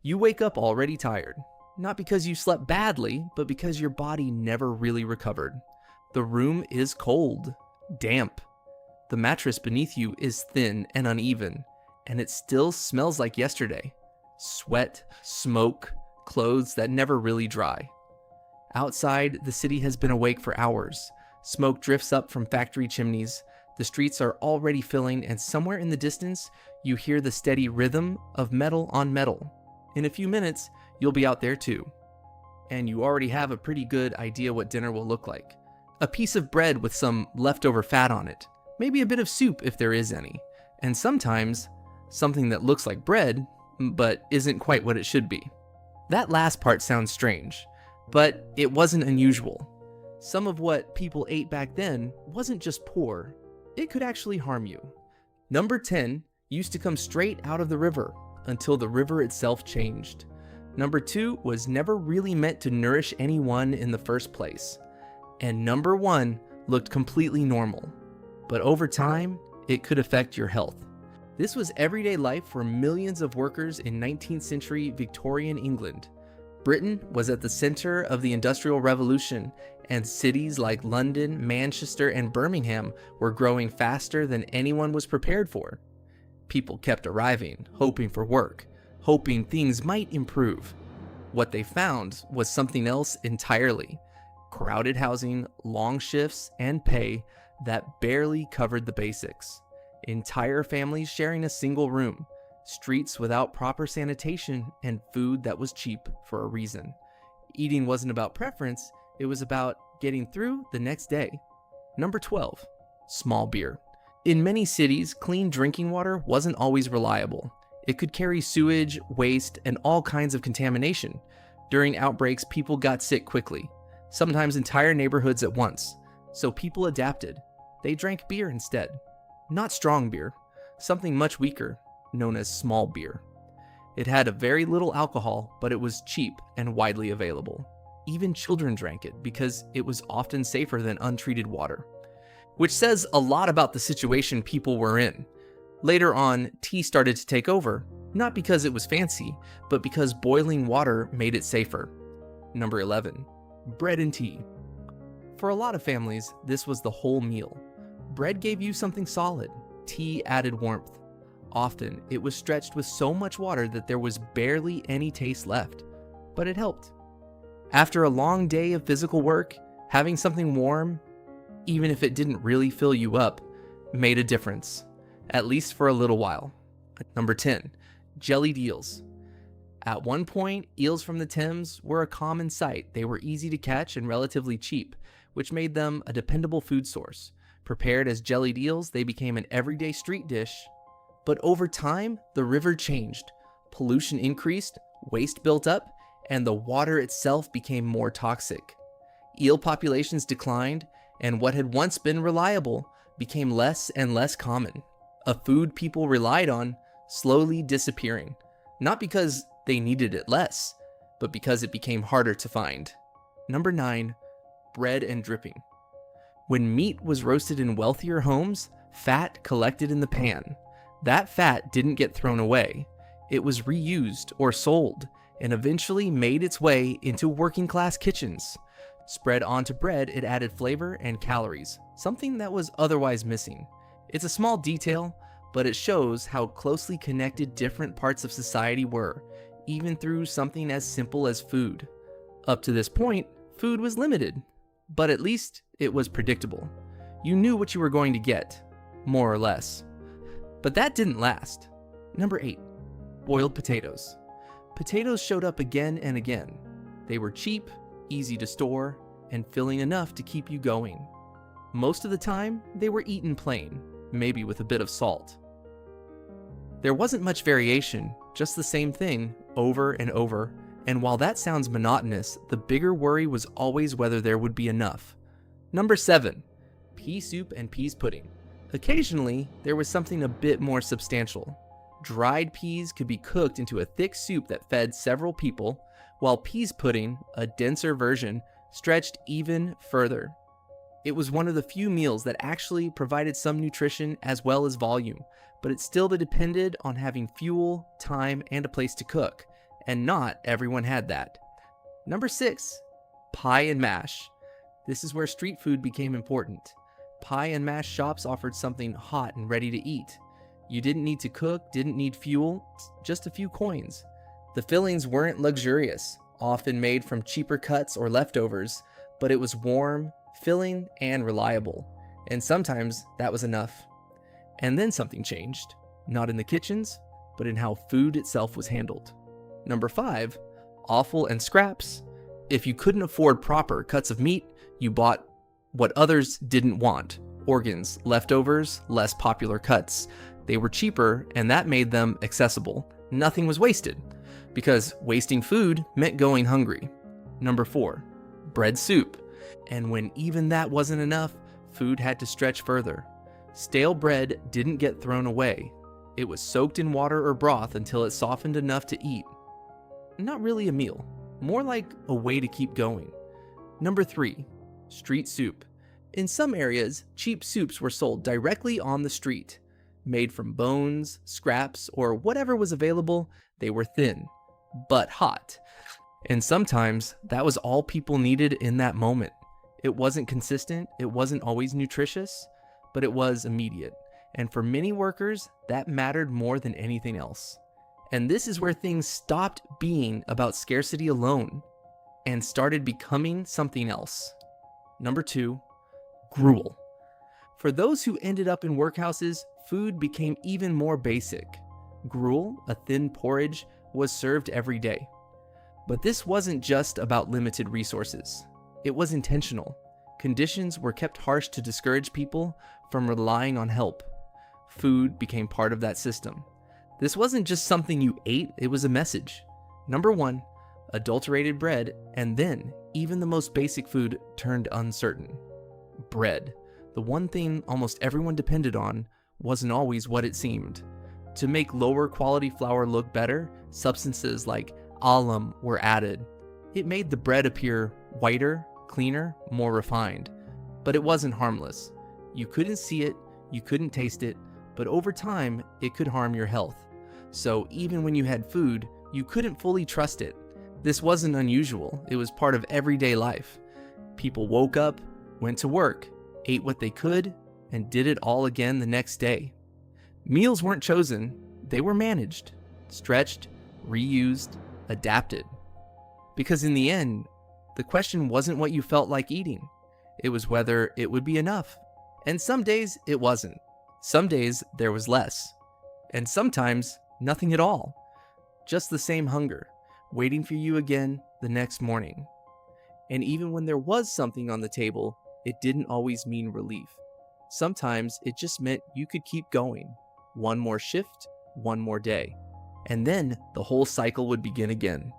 You wake up already tired, not because you slept badly, but because your body never really recovered. The room is cold, damp. The mattress beneath you is thin and uneven, and it still smells like yesterday. Sweat, smoke, clothes that never really dry. Outside, the city has been awake for hours. Smoke drifts up from factory chimneys. The streets are already filling, and somewhere in the distance, you hear the steady rhythm of metal on metal. In a few minutes, you'll be out there too. And you already have a pretty good idea what dinner will look like. A piece of bread with some leftover fat on it. Maybe a bit of soup if there is any. And sometimes, something that looks like bread, but isn't quite what it should be. That last part sounds strange, but it wasn't unusual. Some of what people ate back then wasn't just poor, it could actually harm you. Number 10 used to come straight out of the river until the river itself changed. Number 2 was never really meant to nourish anyone in the first place. And number 1 looked completely normal, but over time, it could affect your health. This was everyday life for millions of workers in 19th century Victorian England. Britain was at the center of the Industrial Revolution, and cities like London, Manchester, and Birmingham were growing faster than anyone was prepared for. People kept arriving, hoping for work, hoping things might improve. What they found was something else entirely. Crowded housing, long shifts, and pay that barely covered the basics. Entire families sharing a single room, streets without proper sanitation, and food that was cheap for a reason. Eating wasn't about preference, it was about getting through the next day. Number 12, small beer. In many cities, clean drinking water wasn't always reliable. It could carry sewage, waste, and all kinds of contamination. During outbreaks, people got sick quickly, sometimes entire neighborhoods at once. So people adapted. They drank beer instead. Not strong beer, something much weaker, known as small beer. It had a very little alcohol, but it was cheap and widely available. Even children drank it because it was often safer than untreated water. Which says a lot about the situation people were in. Later on, tea started to take over, not because it was fancy, but because boiling water made it safer. Number 11, bread and tea. For a lot of families, this was the whole meal. Bread gave you something solid. Tea added warmth. Often, it was stretched with so much water that there was barely any taste left, but it helped. After a long day of physical work, having something warm, even if it didn't really fill you up, made a difference, at least for a little while. Number 10, jellied eels. At one point, eels from the Thames were a common sight. They were easy to catch and relatively cheap, which made them a dependable food source. Prepared as jellied eels, they became an everyday street dish. But over time, the river changed. Pollution increased, waste built up, and the water itself became more toxic. Eel populations declined, and what had once been reliable became less and less common. A food people relied on slowly disappearing, not because they needed it less, but because it became harder to find. Number 9, bread and dripping. When meat was roasted in wealthier homes, fat collected in the pan. That fat didn't get thrown away. It was reused or sold, and eventually made its way into working-class kitchens. Spread onto bread, it added flavor and calories, something that was otherwise missing. It's a small detail, but it shows how closely connected different parts of society were, even through something as simple as food. Up to this point, food was limited, but at least it was predictable. You knew what you were going to get, more or less. But that didn't last. Number 8, boiled potatoes. Potatoes showed up again and again. They were cheap, easy to store, and filling enough to keep you going. Most of the time, they were eaten plain, maybe with a bit of salt. There wasn't much variation, just the same thing over and over, and while that sounds monotonous, the bigger worry was always whether there would be enough. Number 7, pea soup and peas pudding. Occasionally, there was something a bit more substantial. Dried peas could be cooked into a thick soup that fed several people, while peas pudding, a denser version, stretched even further. It was one of the few meals that actually provided some nutrition as well as volume, but it still depended on having fuel, time, and a place to cook, and not everyone had that. Number 6, pie and mash. This is where street food became important. Pie and mash shops offered something hot and ready to eat. You didn't need to cook, didn't need fuel, just a few coins. The fillings weren't luxurious, often made from cheaper cuts or leftovers, but it was warm, filling, and reliable. And sometimes that was enough. And then something changed. Not in the kitchens, but in how food itself was handled. Number 5, offal and scraps. If you couldn't afford proper cuts of meat, you bought what others didn't want. Organs, leftovers, less popular cuts. They were cheaper, and that made them accessible. Nothing was wasted, because wasting food meant going hungry. Number 4, bread soup. And when even that wasn't enough, food had to stretch further. Stale bread didn't get thrown away. It was soaked in water or broth until it softened enough to eat. Not really a meal, more like a way to keep going. Number 3, street soup. In some areas, cheap soups were sold directly on the street. Made from bones, scraps, or whatever was available, they were thin, but hot. And sometimes that was all people needed in that moment. It wasn't consistent, it wasn't always nutritious, but it was immediate. And for many workers, that mattered more than anything else. And this is where things stopped being about scarcity alone and started becoming something else. Number 2, gruel. For those who ended up in workhouses, food became even more basic. Gruel, a thin porridge, was served every day. But this wasn't just about limited resources. It was intentional. Conditions were kept harsh to discourage people from relying on help. Food became part of that system. This wasn't just something you ate, it was a message. Number 1, adulterated bread, and then even the most basic food turned uncertain. Bread, the one thing almost everyone depended on, wasn't always what it seemed. To make lower quality flour look better, substances like alum were added. It made the bread appear whiter, cleaner, more refined. But it wasn't harmless. You couldn't see it, you couldn't taste it, but over time, it could harm your health. So even when you had food, you couldn't fully trust it. This wasn't unusual, it was part of everyday life. People woke up, went to work, ate what they could, and did it all again the next day. Meals weren't chosen, they were managed, stretched, reused, adapted. Because in the end, the question wasn't what you felt like eating. It was whether it would be enough. And some days it wasn't. Some days there was less. And sometimes nothing at all. Just the same hunger, waiting for you again the next morning. And even when there was something on the table, it didn't always mean relief. Sometimes it just meant you could keep going. One more shift, one more day. And then the whole cycle would begin again.